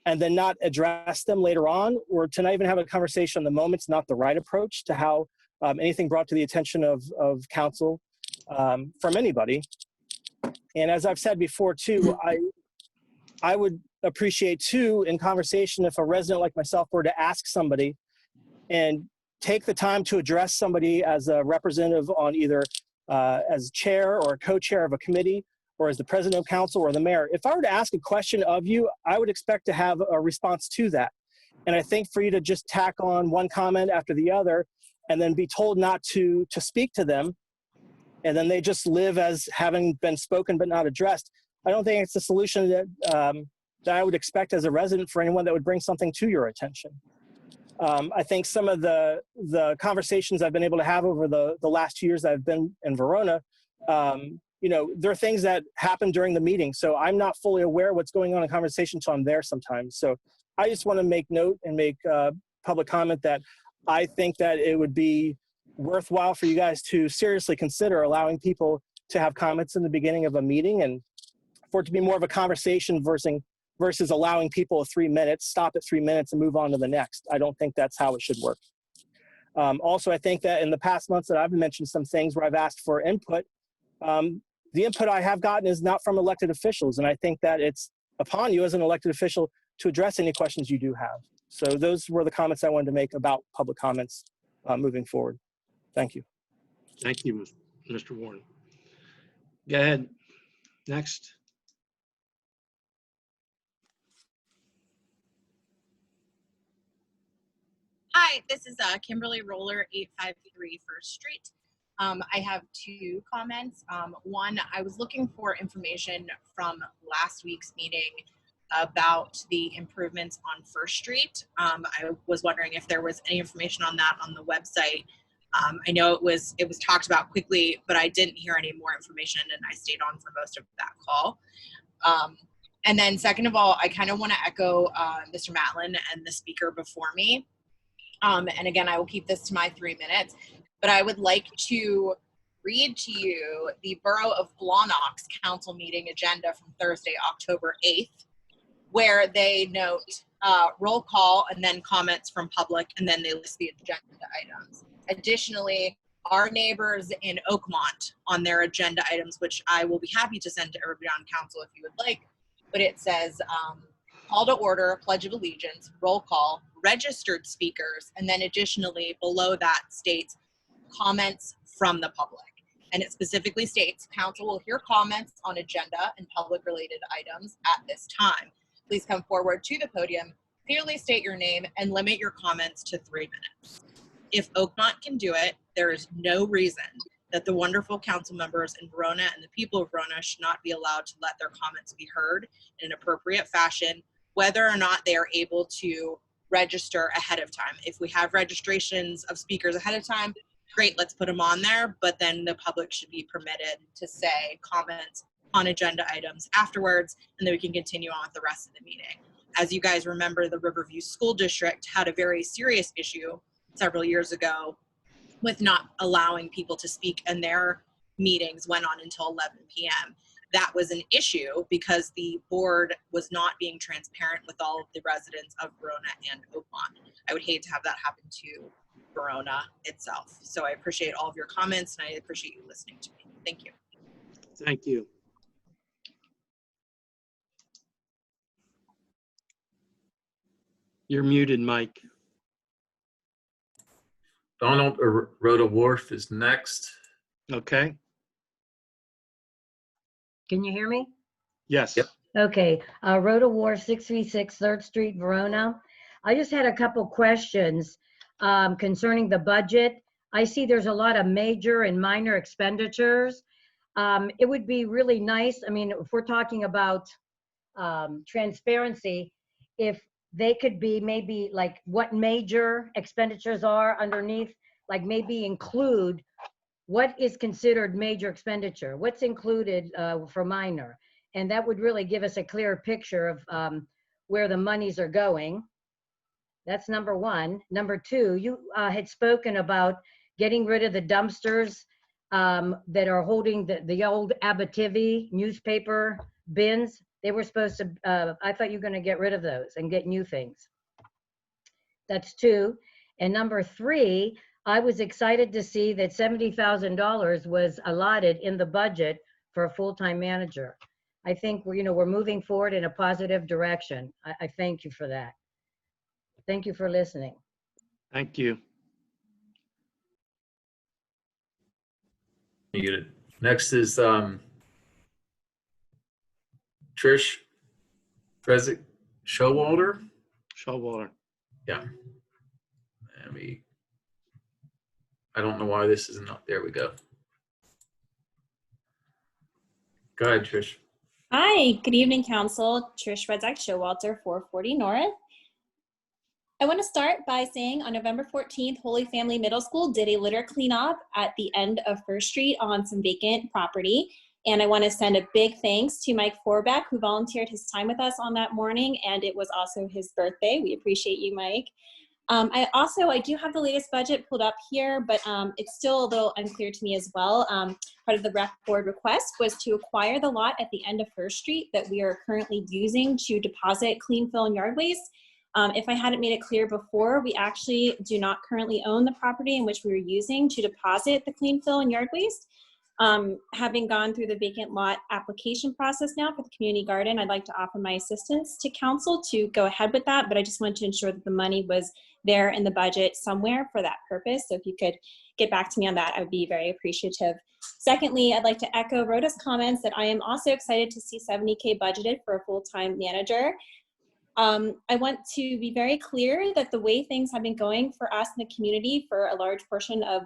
and then not address them later on, or to not even have a conversation on the moment's not the right approach to how anything brought to the attention of council from anybody. And as I've said before too, I would appreciate too in conversation if a resident like myself were to ask somebody and take the time to address somebody as a representative on either as chair or co-chair of a committee or as the president of council or the mayor. If I were to ask a question of you, I would expect to have a response to that. And I think for you to just tack on one comment after the other and then be told not to speak to them, and then they just live as having been spoken but not addressed, I don't think it's a solution that I would expect as a resident for anyone that would bring something to your attention. I think some of the conversations I've been able to have over the last 2 years I've been in Verona, there are things that happen during the meeting. So I'm not fully aware what's going on in conversation until I'm there sometimes. So I just want to make note and make public comment that I think that it would be worthwhile for you guys to seriously consider allowing people to have comments in the beginning of a meeting and for it to be more of a conversation versus allowing people 3 minutes, stop at 3 minutes and move on to the next. I don't think that's how it should work. Also, I think that in the past months that I've mentioned some things where I've asked for input, the input I have gotten is not from elected officials. And I think that it's upon you as an elected official to address any questions you do have. So those were the comments I wanted to make about public comments moving forward. Thank you.
Thank you, Mr. Warren. Go ahead. Next.
Hi, this is Kimberly Roller, 853 First Street. I have two comments. One, I was looking for information from last week's meeting about the improvements on First Street. I was wondering if there was any information on that on the website. I know it was talked about quickly, but I didn't hear any more information, and I stayed on for most of that call. And then second of all, I kind of want to echo Mr. Matlin and the speaker before me. And again, I will keep this to my 3 minutes, but I would like to read to you the Borough of Blawnock's council meeting agenda from Thursday, October 8th, where they note roll call and then comments from public, and then they list the agenda items. Additionally, our neighbors in Oakmont on their agenda items, which I will be happy to send to everybody on council if you would like, but it says call to order, pledge of allegiance, roll call, registered speakers, and then additionally below that states comments from the public. And it specifically states council will hear comments on agenda and public related items at this time. Please come forward to the podium, clearly state your name, and limit your comments to 3 minutes. If Oakmont can do it, there is no reason that the wonderful council members in Verona and the people of Verona should not be allowed to let their comments be heard in an appropriate fashion, whether or not they are able to register ahead of time. If we have registrations of speakers ahead of time, great, let's put them on there, but then the public should be permitted to say comments on agenda items afterwards, and then we can continue on with the rest of the meeting. As you guys remember, the Riverview School District had a very serious issue several years ago with not allowing people to speak, and their meetings went on until 11 p.m. That was an issue because the board was not being transparent with all of the residents of Verona and Oakmont. I would hate to have that happen to Verona itself. So I appreciate all of your comments, and I appreciate you listening to me. Thank you.
Thank you. You're muted, Mike.
Donald Rhoda Wharf is next.
Okay.
Can you hear me?
Yes.
Yep.
Okay. Rhoda Wharf, 636 3rd Street, Verona. I just had a couple questions concerning the budget. I see there's a lot of major and minor expenditures. It would be really nice, I mean, if we're talking about transparency, if they could be maybe like what major expenditures are underneath, like maybe include what is considered major expenditure, what's included for minor. And that would really give us a clearer picture of where the monies are going. That's number one. Number two, you had spoken about getting rid of the dumpsters that are holding the old Abitibi newspaper bins. They were supposed to, I thought you were going to get rid of those and get new things. That's two. And number three, I was excited to see that $70,000 was allotted in the budget for a full-time manager. I think we're moving forward in a positive direction. I thank you for that. Thank you for listening.
Thank you.
Muted. Next is Trish Fezzik Showalter.
Showalter.
Yeah. I don't know why this isn't up. There we go. Go ahead, Trish.
Hi, good evening, Council. Trish Redzak Showalter, 440 North. I want to start by saying on November 14th, Holy Family Middle School did a litter cleanup at the end of First Street on some vacant property. And I want to send a big thanks to Mike Forbeck, who volunteered his time with us on that morning, and it was also his birthday. We appreciate you, Mike. I do have the latest budget pulled up here, but it's still a little unclear to me as well. Part of the rec board request was to acquire the lot at the end of First Street that we are currently using to deposit clean fill and yard waste. If I hadn't made it clear before, we actually do not currently own the property in which we were using to deposit the clean fill and yard waste. Having gone through the vacant lot application process now for the community garden, I'd like to offer my assistance to council to go ahead with that, but I just wanted to ensure that the money was there in the budget somewhere for that purpose. So if you could get back to me on that, I would be very appreciative. Secondly, I'd like to echo Rhoda's comments that I am also excited to see $70K budgeted for a full-time manager. I want to be very clear that the way things have been going for us in the community for a large portion of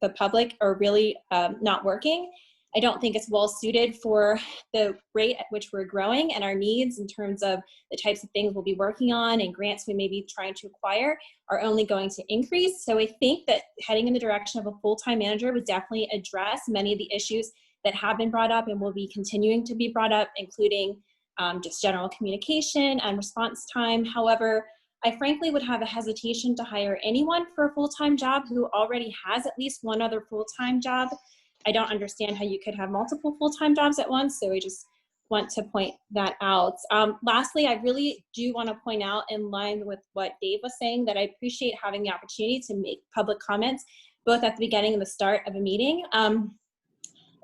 the public are really not working. I don't think it's well suited for the rate at which we're growing, and our needs in terms of the types of things we'll be working on and grants we may be trying to acquire are only going to increase. So I think that heading in the direction of a full-time manager would definitely address many of the issues that have been brought up and will be continuing to be brought up, including just general communication and response time. However, I frankly would have a hesitation to hire anyone for a full-time job who already has at least one other full-time job. I don't understand how you could have multiple full-time jobs at once, so I just want to point that out. Lastly, I really do want to point out, in line with what Dave was saying, that I appreciate having the opportunity to make public comments, both at the beginning and the start of a meeting.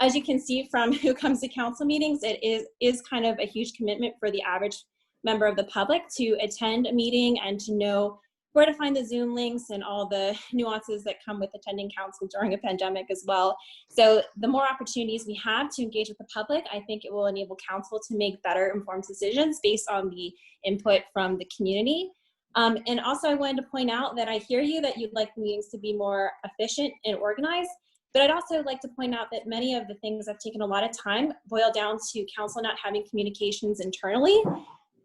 As you can see from who comes to council meetings, it is kind of a huge commitment for the average member of the public to attend a meeting and to know where to find the Zoom links and all the nuances that come with attending council during a pandemic as well. So the more opportunities we have to engage with the public, I think it will enable council to make better informed decisions based on the input from the community. And also I wanted to point out that I hear you that you'd like meetings to be more efficient and organized, but I'd also like to point out that many of the things that have taken a lot of time boil down to council not having communications internally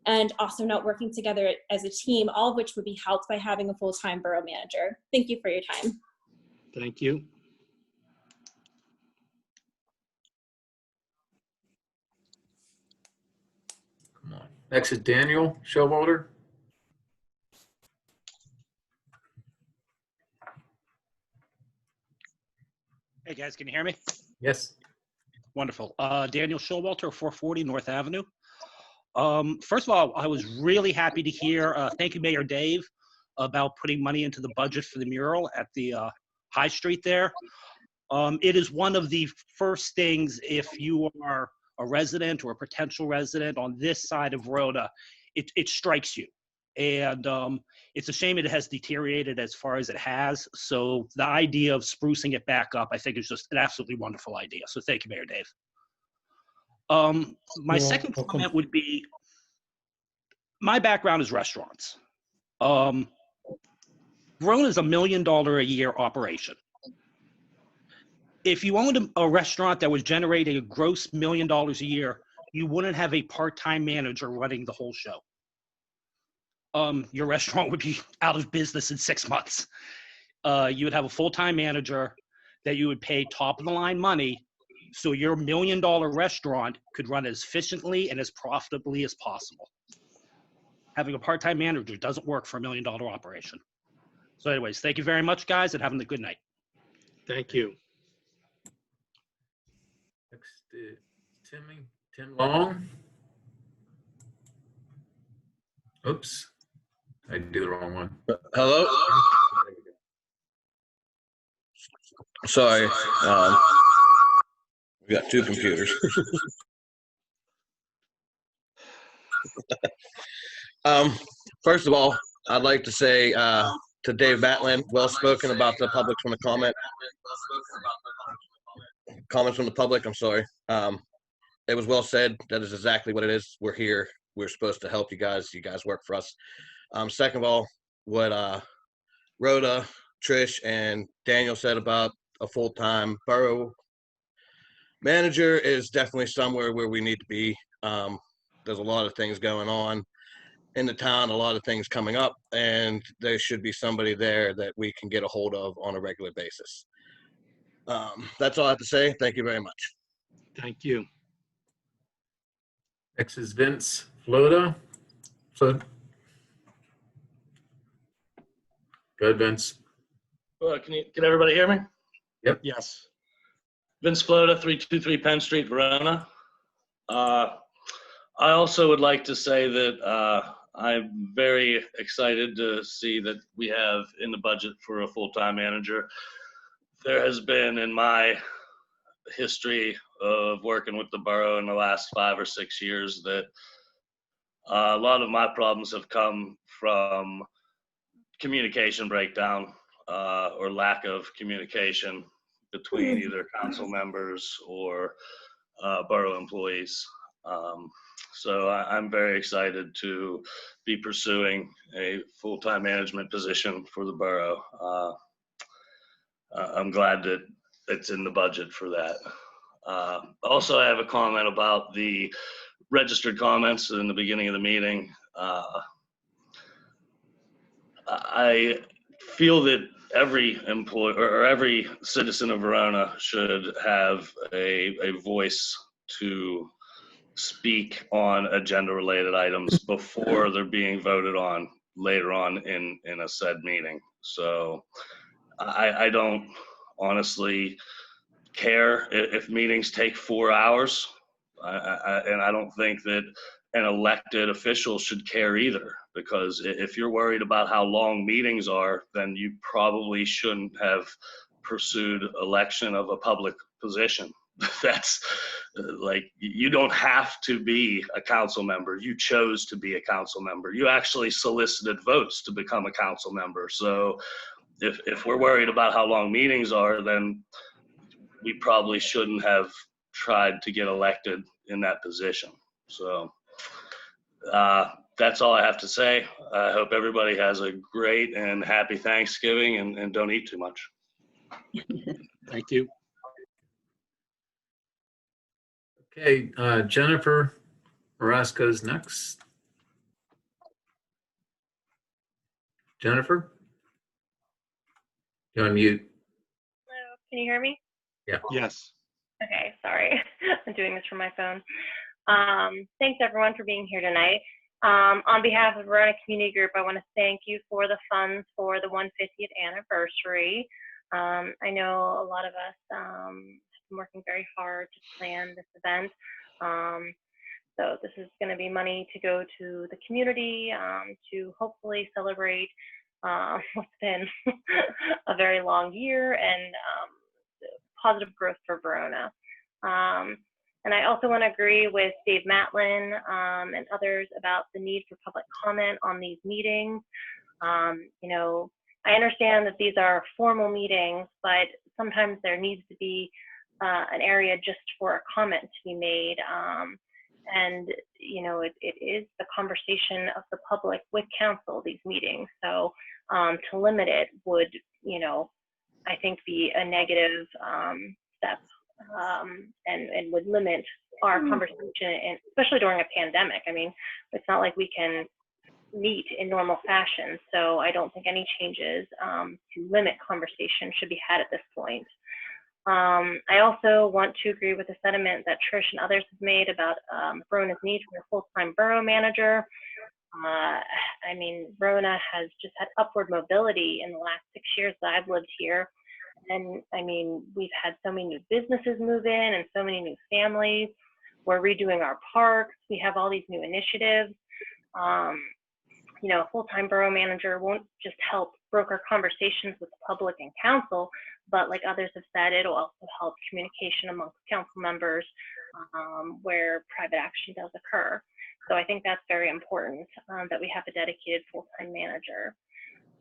and also not working together as a team, all of which would be helped by having a full-time borough manager. Thank you for your time.
Thank you.
Come on. Next is Daniel Showalter.
Hey guys, can you hear me?
Yes.
Wonderful. Daniel Showalter, 440 North Avenue. First of all, I was really happy to hear, thank you, Mayor Dave, about putting money into the budget for the mural at the High Street there. It is one of the first things, if you are a resident or a potential resident on this side of Verona, it strikes you. And it's a shame it has deteriorated as far as it has. So the idea of sprucing it back up, I think, is just an absolutely wonderful idea. So thank you, Mayor Dave. My second comment would be, my background is restaurants. Verona is $1 million a year operation. If you owned a restaurant that was generating a gross $1 million a year, you wouldn't have a part-time manager running the whole show. Your restaurant would be out of business in 6 months. You would have a full-time manager that you would pay top-of-the-line money, so your $1 million restaurant could run as efficiently and as profitably as possible. Having a part-time manager doesn't work for $1 million operation. So anyways, thank you very much, guys, and having a good night.
Thank you.
Next is Tim Long. Oops, I did the wrong one.
Hello? Sorry, we got two computers. First of all, I'd like to say to Dave Batlin, well spoken about the public from the comments from the public. I'm sorry. It was well said. That is exactly what it is. We're here. We're supposed to help you guys. You guys work for us. Second of all, what Rhoda, Trish, and Daniel said about a full-time borough manager is definitely somewhere where we need to be. There's a lot of things going on in the town, a lot of things coming up, and there should be somebody there that we can get a hold of on a regular basis. That's all I have to say. Thank you very much.
Thank you.
Next is Vince Floda. Go ahead, Vince.
Can everybody hear me?
Yep.
Yes.
Vince Floda, 323 Penn Street, Verona. I also would like to say that I'm very excited to see that we have in the budget for a full-time manager. There has been, in my history of working with the borough in the last 5 or 6 years that a lot of my problems have come from communication breakdown or lack of communication between either council members or borough employees. So I'm very excited to be pursuing a full-time management position for the borough. I'm glad that it's in the budget for that. Also, I have a comment about the registered comments in the beginning of the meeting. I feel that every employee or every citizen of Verona should have a voice to speak on agenda related items before they're being voted on later on in a said meeting. So I don't honestly care if meetings take 4 hours. And I don't think that an elected official should care either, because if you're worried about how long meetings are, then you probably shouldn't have pursued election of a public position. That's like, you don't have to be a council member. You chose to be a council member. You actually solicited votes to become a council member. So if we're worried about how long meetings are, then we probably shouldn't have tried to get elected in that position. So that's all I have to say. I hope everybody has a great and happy Thanksgiving and don't eat too much.
Thank you.
Okay, Jennifer Orozco's next. Jennifer? You're on mute.
Hello, can you hear me?
Yeah.
Yes.
Okay, sorry. I'm doing this from my phone. Thanks everyone for being here tonight. On behalf of Verona Community Group, I want to thank you for the funds for the 150th anniversary. I know a lot of us have been working very hard to plan this event. So this is going to be money to go to the community to hopefully celebrate what's been a very long year and positive growth for Verona. And I also want to agree with Dave Matlin and others about the need for public comment on these meetings. You know, I understand that these are formal meetings, but sometimes there needs to be an area just for a comment to be made. And, you know, it is the conversation of the public with council, these meetings. So to limit it would, you know, I think be a negative step and would limit our conversation, and especially during a pandemic. I mean, it's not like we can meet in normal fashion. So I don't think any changes to limit conversation should be had at this point. I also want to agree with the sentiment that Trish and others have made about Verona's need for a full-time borough manager. I mean, Verona has just had upward mobility in the last 6 years that I've lived here. And I mean, we've had so many new businesses move in and so many new families. We're redoing our parks. We have all these new initiatives. You know, a full-time borough manager won't just help broker conversations with the public and council, but like others have said, it'll also help communication amongst council members where private action does occur. So I think that's very important that we have a dedicated full-time manager.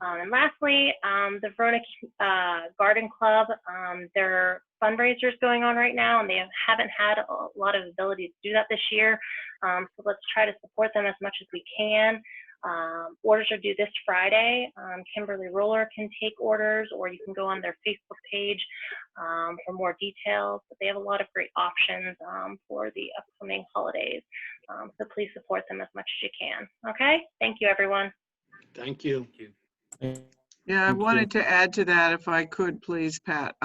And lastly, the Verona Garden Club, there are fundraisers going on right now, and they haven't had a lot of ability to do that this year. So let's try to support them as much as we can. Orders are due this Friday. Kimberly Roller can take orders, or you can go on their Facebook page for more details. But they have a lot of great options for the upcoming holidays. So please support them as much as you can. Okay, thank you, everyone.
Thank you.
Yeah, I wanted to add to that if I could, please, Pat.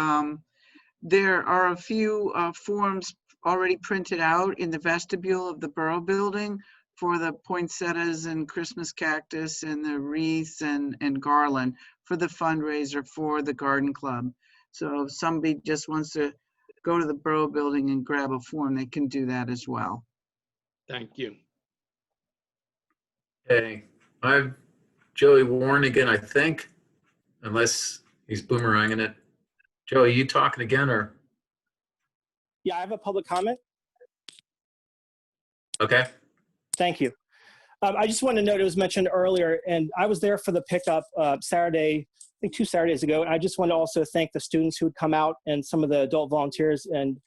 There are a few forms already printed out in the vestibule of the Borough Building for the poinsettias and Christmas cactus and the wreaths and garland for the fundraiser for the garden club. So if somebody just wants to go to the Borough Building and grab a form, they can do that as well.
Thank you.
Okay, I've Joey Warren again, I think, unless he's boomeranging it. Joey, you talking again or?
Yeah, I have a public comment.
Okay.
Thank you. I just wanted to note, it was mentioned earlier, and I was there for the pickup Saturday, I think 2 Saturdays ago. And I just want to also thank the students who had come out and some of the adult volunteers and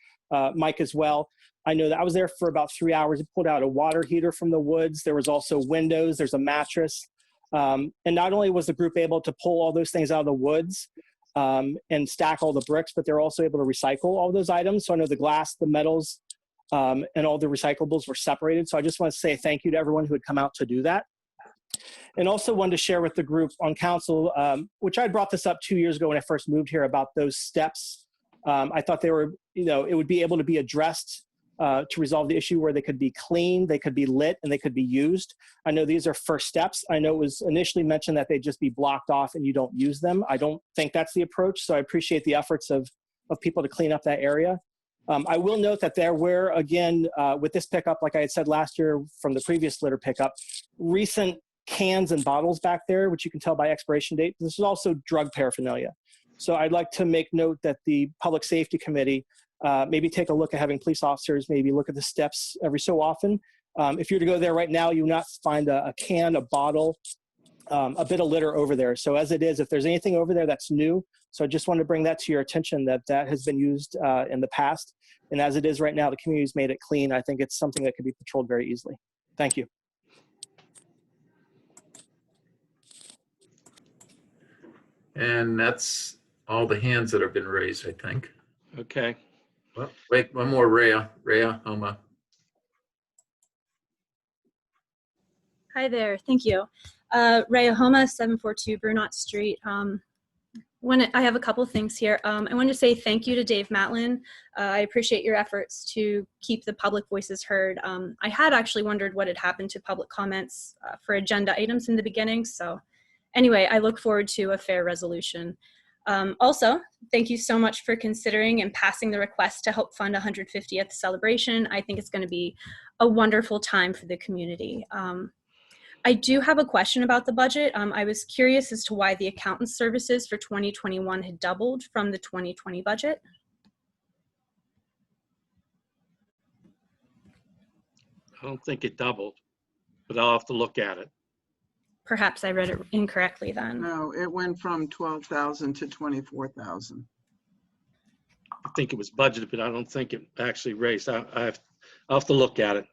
Mike as well. I know that I was there for about 3 hours. It pulled out a water heater from the woods. There was also windows. There's a mattress. And not only was the group able to pull all those things out of the woods and stack all the bricks, but they're also able to recycle all those items. So I know the glass, the metals, and all the recyclables were separated. So I just want to say thank you to everyone who had come out to do that. And also wanted to share with the group on council, which I brought this up 2 years ago when I first moved here, about those steps. I thought they were, it would be able to be addressed to resolve the issue where they could be cleaned, they could be lit, and they could be used. I know these are first steps. I know it was initially mentioned that they just be blocked off and you don't use them. I don't think that's the approach. So I appreciate the efforts of people to clean up that area. I will note that there were, again, with this pickup, like I had said last year from the previous litter pickup, recent cans and bottles back there, which you can tell by expiration date. This is also drug paraphernalia. So I'd like to make note that the Public Safety Committee maybe take a look at having police officers maybe look at the steps every so often. If you were to go there right now, you will not find a can, a bottle, a bit of litter over there. So as it is, if there's anything over there that's new, so I just wanted to bring that to your attention that that has been used in the past. And as it is right now, the community's made it clean. I think it's something that could be patrolled very easily. Thank you.
And that's all the hands that have been raised, I think.
Okay.
Well, wait, one more, Rhea Homa.
Hi there, thank you. Rhea Homa, 742 Burnott Street. I have a couple things here. I want to say thank you to Dave Matlin. I appreciate your efforts to keep the public voices heard. I had actually wondered what had happened to public comments for agenda items in the beginning. So anyway, I look forward to a fair resolution. Also, thank you so much for considering and passing the request to help fund 150th celebration. I think it's going to be a wonderful time for the community. I do have a question about the budget. I was curious as to why the accountant services for 2021 had doubled from the 2020 budget.
I don't think it doubled, but I'll have to look at it.
Perhaps I read it incorrectly then.
No, it went from 12,000 to 24,000.
I think it was budgeted, but I don't think it actually raised. I'll have to look at it.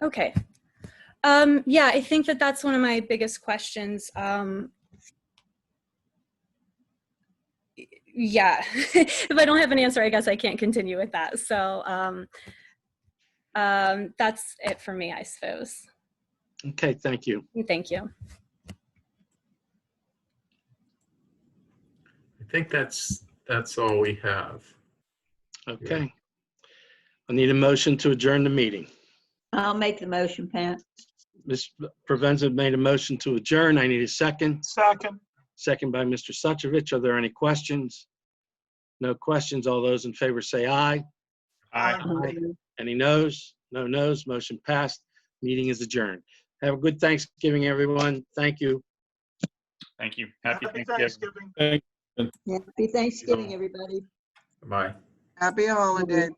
Okay. Yeah, I think that that's one of my biggest questions. Yeah, if I don't have an answer, I guess I can't continue with that. So that's it for me, I suppose.
Okay, thank you.
Thank you.
I think that's all we have.
Okay. I need a motion to adjourn the meeting.
I'll make the motion, Pat.
Ms. Provenza made a motion to adjourn. I need a second.
Second.
Second by Mr. Suchovich. Are there any questions? No questions. All those in favor say aye.
Aye.
Any noes? No noes. Motion passed. Meeting is adjourned. Have a good Thanksgiving, everyone. Thank you.
Thank you. Happy
Happy
Thanksgiving.
Thanksgiving.
Happy Thanksgiving, everybody.
Bye.
Happy holiday.